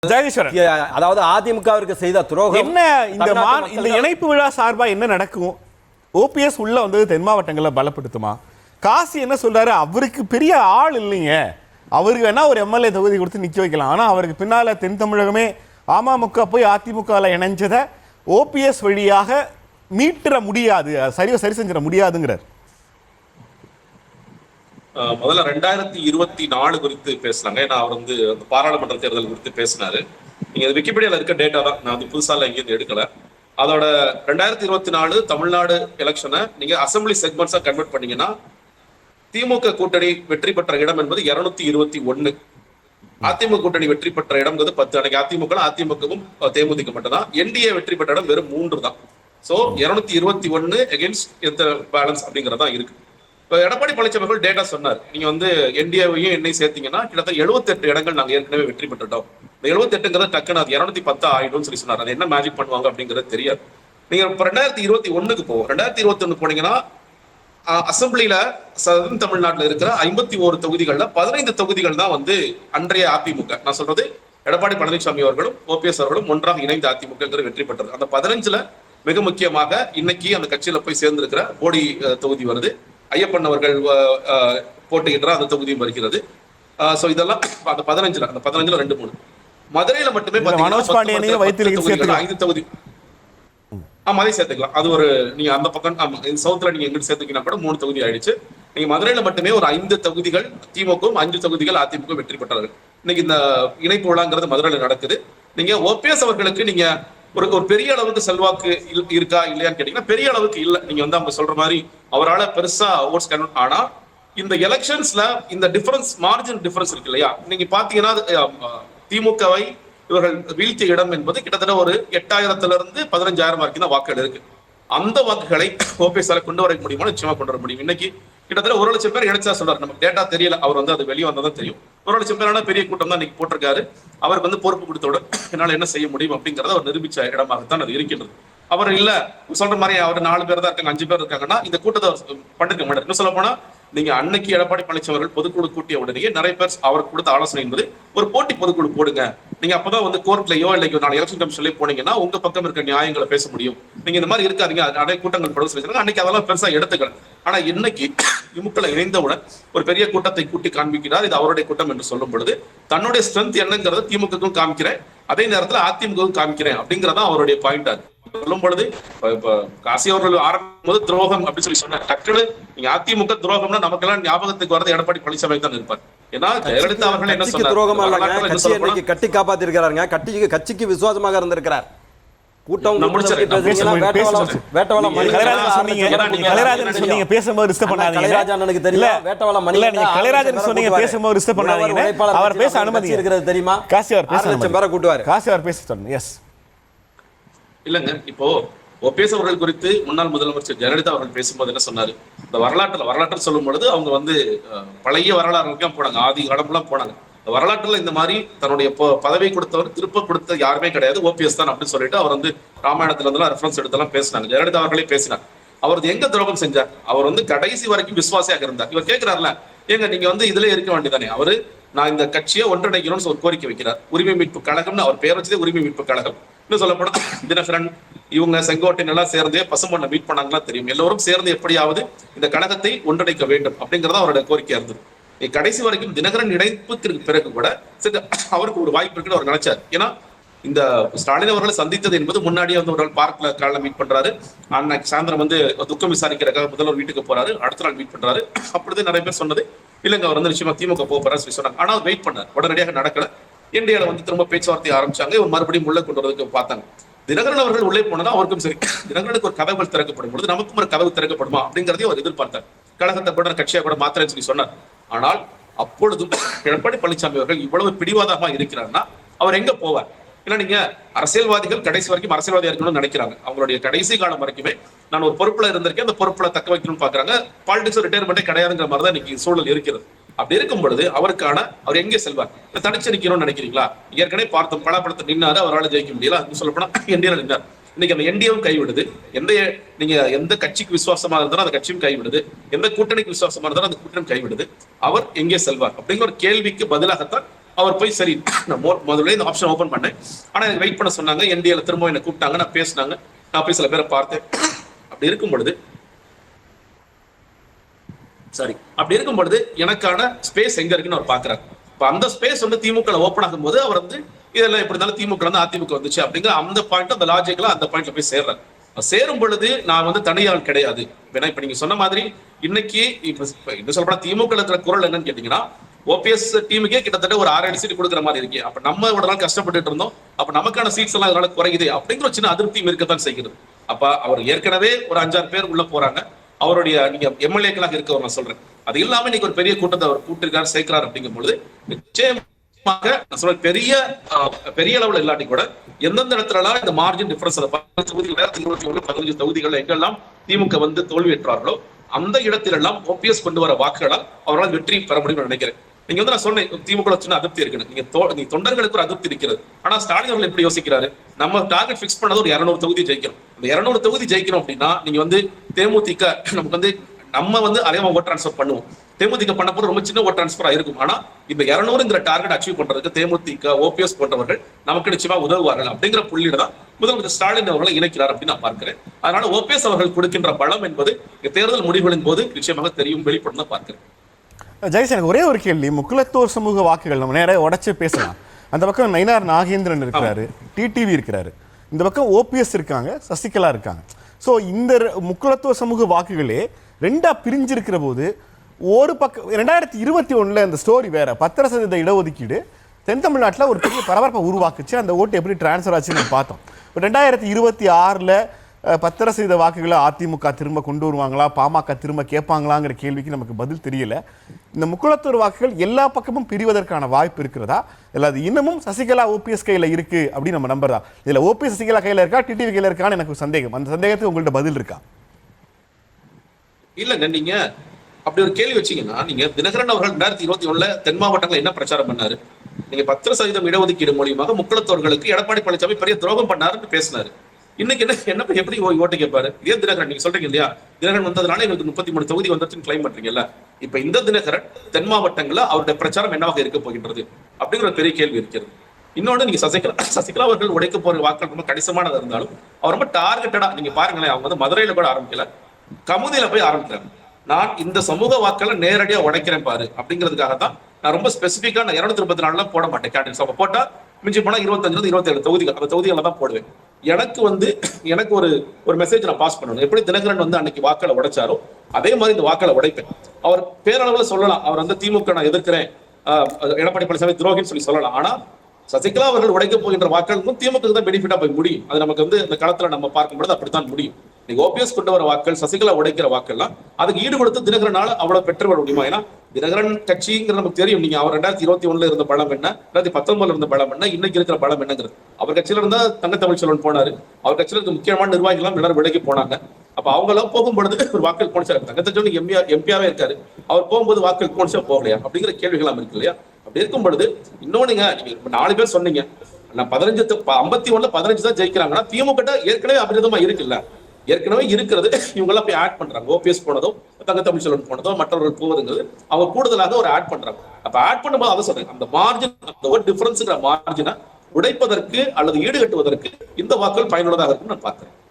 அதாவது அதிமுகவிற்கு செய்த துரோகம் என்ன? இந்த இணைப்பு விழா சார்பா என்ன நடக்கும்? ஓபிஎஸ் உள்ள வந்து தென் மாவட்டங்களை பலப்படுத்துமா? காசி என்ன சொல்றாரு, அவருக்கு பெரிய ஆள் இல்லைங்க, அவருக்கு வேணா ஒரு எம்எல்ஏ தொகுதி கொடுத்து நிக்க வைக்கலாம், ஆனா அவருக்கு பின்னால தென் தமிழகமே அமமுக போய் அதிமுகவில் இணைஞ்சதை ஓபிஎஸ் வழியாக மீட்டுற முடியாது, சரி செஞ்சிட முடியாதுங்கிறார். முதல்ல 2024 குறித்து பேசுறாங்க. ஏன்னா அவர் வந்து பாராளுமன்ற தேர்தல் குறித்து பேசினாரு. நீங்க விக்கிபீடியால இருக்க டேட்டா தான், நான் வந்து புதுசால எங்கேயும் எடுக்கல. அதோட 2024 தமிழ்நாடு எலெக்ஷனை நீங்க அசம்பிளி செக்மெண்ட்ஸா கன்வெர்ட் பண்ணீங்கன்னா திமுக கூட்டணி வெற்றி பெற்ற இடம் என்பது 221. அதிமுக கூட்டணி வெற்றி பெற்ற இடம் 10. அன்னைக்கு அதிமுகவும் தேமுதிக மட்டும் தான். என்டிஏ வெற்றி பெற்ற இடம் வெறும் 3 தான். சோ 221 எகென்ஸ்ட் எந்த பேலன்ஸ் அப்படிங்கறதா இருக்கு. எடப்பாடி பழனிசாமி அவர்கள் டேட்டா சொன்னார், நீங்க வந்து என்டிஏவையும் என்னை சேர்த்தீங்கன்னா கிட்டத்தட்ட 78 இடங்கள் நாங்க ஏற்கனவே வெற்றி பெற்றுட்டோம். இந்த 78ங்கிறது டக்குன்னு அது 210 ஆயிடும்னு சொல்லி சொன்னார். அது என்ன மேஜிக் பண்ணுவாங்க அப்படிங்கிறது தெரியாது. நீங்க 2021க்கு போவோம். 2021 போனீங்கன்னா அசம்பிளியில தமிழ்நாட்டில் இருக்கிற 51 தொகுதிகள்ல 15 தொகுதிகள் தான் வந்து அன்றைய அதிமுக, நான் சொல்றது எடப்பாடி பழனிசாமி அவர்களும் ஓபிஎஸ் அவர்களும் ஒன்றாக இணைந்த அதிமுக வெற்றி பெற்றது. அந்த 15ல மிக முக்கியமாக இன்னைக்கு அந்த கட்சியில போய் சேர்ந்திருக்கிற போடி தொகுதி வருது. ஐயப்பன் அவர்கள் போட்டியிடுற அந்த தொகுதியும் வருகிறது. சோ இதெல்லாம் அந்த 15ல 2-3 மதுரையில மட்டுமே 5 தொகுதி அதை சேர்த்துக்கலாம். அது ஒரு நீங்க அந்த பக்கம் சவுத்துல நீங்க எங்கிட்ட சேர்த்துக்கினா கூட 3 தொகுதி ஆயிடுச்சு. நீங்க மதுரையில மட்டுமே ஒரு 5 தொகுதிகள் திமுகவும் 5 தொகுதிகள் அதிமுக வெற்றி பெற்றார்கள். இன்னைக்கு இந்த இணைப்பு விழாங்கிறது மதுரையில நடக்குது. நீங்க ஓபிஎஸ் அவர்களுக்கு நீங்க ஒரு பெரிய அளவுக்கு செல்வாக்கு இருக்கா இல்லையான்னு கேட்டீங்கன்னா பெரிய அளவுக்கு இல்ல. நீங்க வந்து அவங்க சொல்ற மாதிரி அவரால் பெருசா ஓட்ஸ் கன்வெர்ட், ஆனா இந்த எலெக்ஷன்ஸ்ல இந்த டிஃபரன்ஸ், மார்ஜின் டிஃபரன்ஸ் இருக்கு இல்லையா? நீங்க பாத்தீங்கன்னா திமுகவை இவர்கள் வீழ்த்திய இடம் என்பது கிட்டத்தட்ட ஒரு 8000 இருந்து 15000 வரைக்கும் தான் வாக்குகள் இருக்கு. அந்த வாக்குகளை ஓபிஎஸ் கொண்டு வர முடியுமா? நிச்சயமா கொண்டு வர முடியும். இன்னைக்கு கிட்டத்தட்ட 1,00,000 பேர் இணைச்சா சொல்றாரு. நமக்கு டேட்டா தெரியல, அவர் வந்து அது வெளியே வந்ததான் தெரியும். 1,00,000 பேரான பெரிய கூட்டம் தான் இன்னைக்கு போட்டிருக்காரு. அவருக்கு வந்து பொறுப்பு கொடுத்தோட என்னால என்ன செய்ய முடியும் அப்படிங்கறத அவர் நிரூபிச்ச இடமாகத்தான் அது இருக்கின்றது. அவர் இல்ல சொல்ற மாதிரி அவர் 4 பேர் தான் இருக்காங்க, 5 பேர் இருக்காங்கன்னா இந்த கூட்டத்தை பண்ணிருக்க மாட்டார். இன்னும் சொல்ல போனா நீங்க அன்னைக்கு எடப்பாடி பழனிசாமி அவர்கள் பொதுக்குழு கூட்டிய உடனே நிறைய பேர் அவருக்கு கொடுத்த ஆலோசனை என்பது ஒரு போட்டி பொதுக்குழு போடுங்க, நீங்க அப்பதான் வந்து கோர்ட்லயோ இல்லையோ நாளை எலெக்ஷன் கமிஷன்லயே போனீங்கன்னா உங்க பக்கம் இருக்க நியாயங்களை பேச முடியும், நீங்க இந்த மாதிரி இருக்காதீங்க, நிறைய கூட்டங்கள் படம் சொல்லிருக்காங்க. அன்னைக்கு அதெல்லாம் பெருசா எடுத்துக்கல. ஆனா இன்னைக்கு திமுக இணைந்தவுடன் ஒரு பெரிய கூட்டத்தை கூட்டி காண்பிக்கிறார். இது அவருடைய கூட்டம் என்று சொல்லும் பொழுது தன்னுடைய ஸ்ட்ரென்த் என்னங்கிறத திமுகவுக்கும் காமிக்கிறேன், அதே நேரத்தில் அதிமுகவும் காமிக்கிறேன் அப்படிங்கறதான் அவருடைய பாயிண்டா சொல்லும் பொழுது காசி அவர்கள் ஆரம்பிக்கும் போது துரோகம் அப்படின்னு சொல்லி சொன்னார். டக்குனு நீங்க அதிமுக துரோகம்னா நமக்கெல்லாம் ஞாபகத்துக்கு வரது எடப்பாடி பழனிசாமி தான் இருப்பார். ஏன்னா ஜெயலலிதா அவர்கள் என்ன சொன்னார், கட்டி காப்பாத்தி இருக்காருங்க, கட்சிக்கு விசுவாசமாக இருந்திருக்கிறார். இல்லங்க இப்போ ஓபிஎஸ் அவர்கள் குறித்து முன்னாள் முதலமைச்சர் ஜெயலலிதா அவர்கள் பேசும்போது என்ன சொன்னாரு, இந்த வரலாற்று சொல்லும் பொழுது அவங்க வந்து பழைய வரலாறுகளுக்கு போனாங்க, ஆதி காலம்லாம் போனாங்க. வரலாற்றுல இந்த மாதிரி தன்னுடைய பதவி கொடுத்தவர் திருப்ப கொடுத்த யாருமே கிடையாது, ஓபிஎஸ் தான் அப்படின்னு சொல்லிட்டு அவர் வந்து ராமாயணத்துல இருந்தெல்லாம் ரெஃபரன்ஸ் எடுத்தெல்லாம் பேசினாங்க. ஜெயலலிதா அவர்களே பேசினார். அவர் எங்க துரோகம் செஞ்சார்? அவர் வந்து கடைசி வரைக்கும் விசுவாசியாக இருந்தார். இவர் கேட்கிறாருல, ஏங்க நீங்க வந்து இதுல இருக்க வேண்டியதானே? அவரு நான் இந்த கட்சியை ஒன்றிணைக்கணும்னு ஒரு கோரிக்கை வைக்கிறார். உரிமை மீட்பு கழகம்னு அவர் பேர் வச்சதே உரிமை மீட்பு கழகம். இன்னும் சொல்லப்போனா தினகரன் இவங்க செங்கோட்டையன் எல்லாம் சேர்ந்தே பசுமண்ணை மீட் பண்ணாங்களா தெரியும். எல்லோரும் சேர்ந்து எப்படியாவது இந்த கழகத்தை ஒன்றிணைக்க வேண்டும் அப்படிங்கறத அவருடைய கோரிக்கையா இருந்தது. கடைசி வரைக்கும் தினகரன் இணைப்புக்கு பிறகு கூட அவருக்கு ஒரு வாய்ப்பு இருக்குன்னு அவர் நினைச்சார். ஏன்னா இந்த ஸ்டாலின் அவர்களை சந்தித்தது என்பது முன்னாடியே வந்து ஒரு நாள் பார்க்ல காலைல மீட் பண்றாரு, அன்னைக்கு சாயந்தரம் வந்து துக்கம் விசாரிக்கிறதுக்காக முதல்வர் வீட்டுக்கு போறாரு, அடுத்த நாள் மீட் பண்றாரு. அப்படிதான் நிறைய பேர் சொன்னது இல்லைங்க அவர் வந்து நிச்சயமா திமுக போறாரு சொல்லி சொன்னாங்க. ஆனால் வெயிட் பண்ணார், உடனடியாக நடக்கல. இந்தியாவில வந்து திரும்ப பேச்சுவார்த்தை ஆரம்பிச்சாங்க, இவர் மறுபடியும் உள்ள கொண்டு வரதுக்கு பார்த்தாங்க. தினகரன் அவர்கள் உள்ளே போனதா அவருக்கும் சரி, தினகரனுக்கு ஒரு கதவுகள் திறக்கப்படும் பொழுது நமக்கும் ஒரு கதவு திறக்கப்படுமா அப்படிங்கறதையும் அவர் எதிர்பார்த்தார். கழகத்தை கூட கட்சியா கூட மாத்திரன்னு சொல்லி சொன்னார். ஆனால் அப்பொழுதும் எடப்பாடி பழனிசாமி அவர்கள் இவ்வளவு பிடிவாதமா இருக்கிறார்னா அவர் எங்க போவார்? ஏன்னா நீங்க அரசியல்வாதிகள் கடைசி வரைக்கும் அரசியல்வாதியா இருக்கணும்னு நினைக்கிறாங்க. அவங்களுடைய கடைசி காலம் வரைக்குமே நான் ஒரு பொறுப்புல இருந்திருக்கேன், அந்த பொறுப்புல தக்க வைக்கணும்னு பாக்குறாங்க. பாலிடிக்ஸ் ரிட்டையர்மெண்டே கிடையாதுங்கிற மாதிரி தான் இன்னைக்கு சூழல் இருக்கிறது. அப்படி இருக்கும் பொழுது அவர் எங்கே செல்வார்? தனிச்சு நிக்கணும்னு நினைக்கிறீங்களா? ஏற்கனவே பார்த்தோம், பலாப்பழத்தை நின்னாரு, அவரால் ஜெயிக்க முடியல. சொல்ல போனா என்டிஏல நின்னார். இன்னைக்கு அந்த என்டிஏவும் கைவிடுது. நீங்க எந்த கட்சிக்கு விசுவாசமா இருந்தாலும் அந்த கட்சியும் கைவிடுது, எந்த கூட்டணிக்கு விசுவாசமா இருந்தாலும் அந்த கூட்டணி கைவிடுது. அவர் எங்கே செல்வார் அப்படிங்கிற ஒரு கேள்விக்கு பதிலாகத்தான் அவர் போய் சரி நான் முதல்ல இந்த ஆப்ஷன் ஓபன் பண்ணேன், ஆனா எனக்கு வெயிட் பண்ண சொன்னாங்க, என்டிஏல திரும்ப என்ன கூப்பிட்டாங்க, நான் பேசினாங்க, நான் போய் சில பேரை பார்த்தேன். அப்படி இருக்கும் பொழுது எனக்கான ஸ்பேஸ் எங்க இருக்குன்னு அவர் பாக்குறாரு. இப்ப அந்த ஸ்பேஸ் வந்து திமுக ஓபன் ஆகும் போது அவர் வந்து இதெல்லாம் எப்படி இருந்தாலும் திமுக வந்து அதிமுக வந்துச்சு அப்படிங்கிற அந்த பாயிண்ட், அந்த லாஜிக்ல அந்த பாயிண்ட்ல போய் சேர்றாரு. சேரும் பொழுது நான் வந்து தனியாள் கிடையாது. இப்ப நீங்க சொன்ன மாதிரி இன்னைக்கு இப்ப சொல்ற திமுக இருக்கிற குரல் என்னன்னு கேட்டீங்கன்னா, ஓபிஎஸ் டீமுக்கே கிட்டத்தட்ட ஒரு 6-7 சீட் கொடுக்குற மாதிரி இருக்கு. அப்ப நம்ம இவ்வளவு நாள் கஷ்டப்பட்டு இருந்தோம், அப்ப நமக்கான சீட்ஸ் எல்லாம் இதனால குறையுது அப்படிங்கிற ஒரு சின்ன அதிருப்தியும் இருக்கத்தான் செய்கிறது. அப்ப அவர் ஏற்கனவே ஒரு 5-6 பேர் உள்ள போறாங்க, அவருடைய நீங்க எம்எல்ஏக்களாக இருக்கவர் நான் சொல்றேன். அது இல்லாம இன்னைக்கு ஒரு பெரிய கூட்டத்தை அவர் கூட்டிருக்காரு, சேர்க்கிறார் அப்படிங்கும் பொழுது நிச்சயமாக நான் சொல்றேன் பெரிய அளவுல இல்லாட்டி கூட எந்தெந்த இடத்துல இந்த மார்ஜின் டிஃபரன்ஸ் 15 தொகுதிகள் எங்கெல்லாம் திமுக வந்து தோல்வியேற்றார்களோ அந்த இடத்திலெல்லாம் ஓபிஎஸ் கொண்டு வர வாக்குகளால் அவரால் வெற்றி பெற முடியும் நினைக்கிறேன். நீங்க வந்து நான் சொன்னேன் திமுக சின்ன அதிருப்தி இருக்கு, நீங்க தொண்டர்களுக்கு ஒரு அதிருப்தி இருக்கிறது. ஆனா ஸ்டாலின் அவர்கள் எப்படி யோசிக்கிறாரு, நம்ம டார்கெட் பிக்ஸ் பண்ணது ஒரு 200 தொகுதி ஜெயிக்கணும். இந்த 200 தொகுதி ஜெயிக்கணும் அப்படின்னா நீங்க வந்து தேமுதிக நமக்கு வந்து நம்ம வந்து அதிகமா ஓட் டிரான்ஸ்பர் பண்ணுவோம், தேமுதிக பண்ண போது ரொம்ப சின்ன ஓட் டிரான்ஸ்பரா இருக்கும். ஆனா இந்த 200ங்கிற டார்கெட் அச்சீவ் பண்றதுக்கு தேமுதிக ஓபிஎஸ் போன்றவர்கள் நமக்கு நிச்சயமா உதவுவார்கள் அப்படிங்கிற புள்ளியில தான் முதலமைச்சர் ஸ்டாலின் அவர்களை இணைக்கிறார் அப்படின்னு நான் பார்க்கிறேன். அதனால ஓபிஎஸ் அவர்கள் கொடுக்கின்ற பலம் என்பது தேர்தல் முடிவுகளின் போது நிச்சயமாக தெரியும், வெளிப்படும் தான் பார்க்கிறேன். ஜெயஸ், எனக்கு ஒரே ஒரு கேள்வி. முக்குலத்தோர் சமூக வாக்குகள் நம்ம நேரம் உடச்சு பேசலாம். அந்த பக்கம் நயினார் நாகேந்திரன் இருக்கிறாரு, டிடிவி இருக்கிறாரு, இந்த பக்கம் ஓபிஎஸ் இருக்காங்க, சசிகலா இருக்காங்க. ஸோ இந்த முக்குலத்தோர் சமூக வாக்குகளே ரெண்டா பிரிஞ்சிருக்கிற போது ஒரு பக்கம் 2021 இந்த ஸ்டோரி வேற. 10% இடஒதுக்கீடு தென் தமிழ்நாட்டில் ஒரு பெரிய பரபரப்பை உருவாக்குச்சு. அந்த ஓட்டு எப்படி டிரான்ஸ்ஃபர் ஆச்சுன்னு பார்த்தோம். இப்போ 2026 10% வாக்குகளை அதிமுக திரும்ப கொண்டு வருவாங்களா, பாமக திரும்ப கேட்பாங்களாங்கிற கேள்விக்கு நமக்கு பதில் தெரியல. இந்த முக்குலத்தோர் வாக்குகள் எல்லா பக்கமும் பிரிவதற்கான வாய்ப்பு இருக்கிறதா, இல்லை அது இன்னமும் சசிகலா ஓபிஎஸ் கையில் இருக்கு அப்படின்னு நம்ம நம்புறதா? இதில் ஓபிஎஸ் சசிகலா கையில் இருக்கா, டிடிவி கையில் இருக்கான்னு எனக்கு சந்தேகம். அந்த சந்தேகத்துக்கு உங்கள்கிட்ட பதில் இருக்கா? இல்லங்க, நீங்க அப்படி ஒரு கேள்வி வச்சீங்கன்னா, நீங்க தினகரன் அவர்கள் 2021 தென் மாவட்டங்கள் என்ன பிரச்சாரம் பண்ணாரு, நீங்க 10% இடஒதுக்கீடு மூலியமாக முக்குலத்தோர்களுக்கு எடப்பாடி பழனிசாமி பெரிய துரோகம் பண்ணாருன்னு பேசினாரு. இன்னைக்கு என்ன எப்படி ஓட்டு கேட்பாரு? இதே தினகரன் நீங்க சொல்றீங்க இல்லையா, தினகரன் வந்ததுனால எங்களுக்கு 33 தொகுதி வந்துருச்சுன்னு கிளைம் பண்றீங்கல்ல. இப்ப இந்த தினகரன் தென் மாவட்டங்கள்ல அவருடைய பிரச்சாரம் என்னவாக இருக்க போகின்றது அப்படிங்கிற பெரிய கேள்வி இருக்கிறது. இன்னொன்னு, நீங்க சசிகலா அவர்கள் உடைக்க போற வாக்கள் ரொம்ப கணிசமானதா இருந்தாலும் அவர் ரொம்ப டார்கெட்டடா நீங்க பாருங்களேன், அவங்க வந்து மதுரையில கூட ஆரம்பிக்கல, கமுதியில போய் ஆரம்பிக்கிறாங்க. நான் இந்த சமூக வாக்களை நேரடியா உடைக்கிறேன் பாரு அப்படிங்கிறதுக்காக தான் நான் ரொம்ப ஸ்பெசிபிக்கா நான் 234 போட மாட்டேன் கேண்டிடேட்ஸ். போட்டா மிஞ்சி போனா 25-27 தொகுதிகள், அந்த தொகுதிகளை தான் போடுவேன். எனக்கு ஒரு மெசேஜ் நான் பாஸ் பண்ணணும். எப்படி தினகரன் வந்து அன்னைக்கு வாக்களை உடைச்சாரோ அதே மாதிரி இந்த வாக்களை உடைப்பேன். அவர் பேரளவுல சொல்லலாம், அவர் வந்து திமுக நான் எதிர்க்கிறேன், எடப்பாடி பழனிசாமி துரோகின்னு சொல்லலாம். ஆனா சசிகலா அவர்கள் உடைக்க போகின்ற வாக்களுக்கும் திமுக தான் பெனிஃபிட்டா போய் முடியும். அது நமக்கு வந்து இந்த களத்துல நம்ம பார்க்கும்போது அப்படித்தான் முடியும். நீங்க ஓபிஎஸ் கொண்டு வர வாக்கள், சசிகலா உடைக்கிற வாக்கள்லாம் அதுக்கு ஈடு கொடுத்து தினகரனால அவ்வளவு பெற்று வர முடியுமா? ஏன்னா தினகரன் கட்சிங்கிறது நமக்கு தெரியும். நீங்க அவர் 2021 இருந்த பலம் என்ன, 2019 இருந்த பலம் என்ன, இன்னைக்கு இருக்கிற பலம் என்னங்கிறது. அவர் கட்சியில இருந்தா தங்க தமிழ்ச்செல்வன் போனாரு, அவர் கட்சியில இருக்க முக்கியமான நிர்வாகிகள் எல்லாரும் விலைக்கு போனாங்க. அப்ப அவங்க எல்லாம் போகும்பொழுது ஒரு வாக்கள் போனிச்சாரு. தங்க தமிழ்ச்செல்வன் எம்பியாவே இருக்காரு, அவர் போகும்போது வாக்கள் போனிச்சா போகலையா அப்படிங்கிற கேள்விகள் இருக்கு இல்லையா? அப்படி இருக்கும் பொழுது இன்னொன்னுங்க, நீங்க 4 பேர் சொன்னீங்க, நான் 51 15 தான் ஜெயிக்கிறாங்கன்னா திமுக ஏற்கனவே அபிரிதமா இருக்குல்ல, ஏற்கனவே இருக்கிறது. இவங்க எல்லாம் போய் ஆட் பண்றாங்க. ஓபிஎஸ் போனதோ தங்க தமிழ்ச்செல்வன் போனதோ மற்றவர்கள் போவதுங்கிறது அவங்க கூடுதலாக ஒரு ஆட் பண்றாங்க. அப்ப ஆட் பண்ணும்போது அதை சொல்றேன், அந்த மார்ஜின், அந்த ஒரு டிஃபரன்ஸ்ங்கிற மார்ஜினை உடைப்பதற்கு அல்லது ஈடுகட்டுவதற்கு இந்த வாக்குகள் பயனுள்ளதாக இருக்குன்னு நான் பார்க்கிறேன்.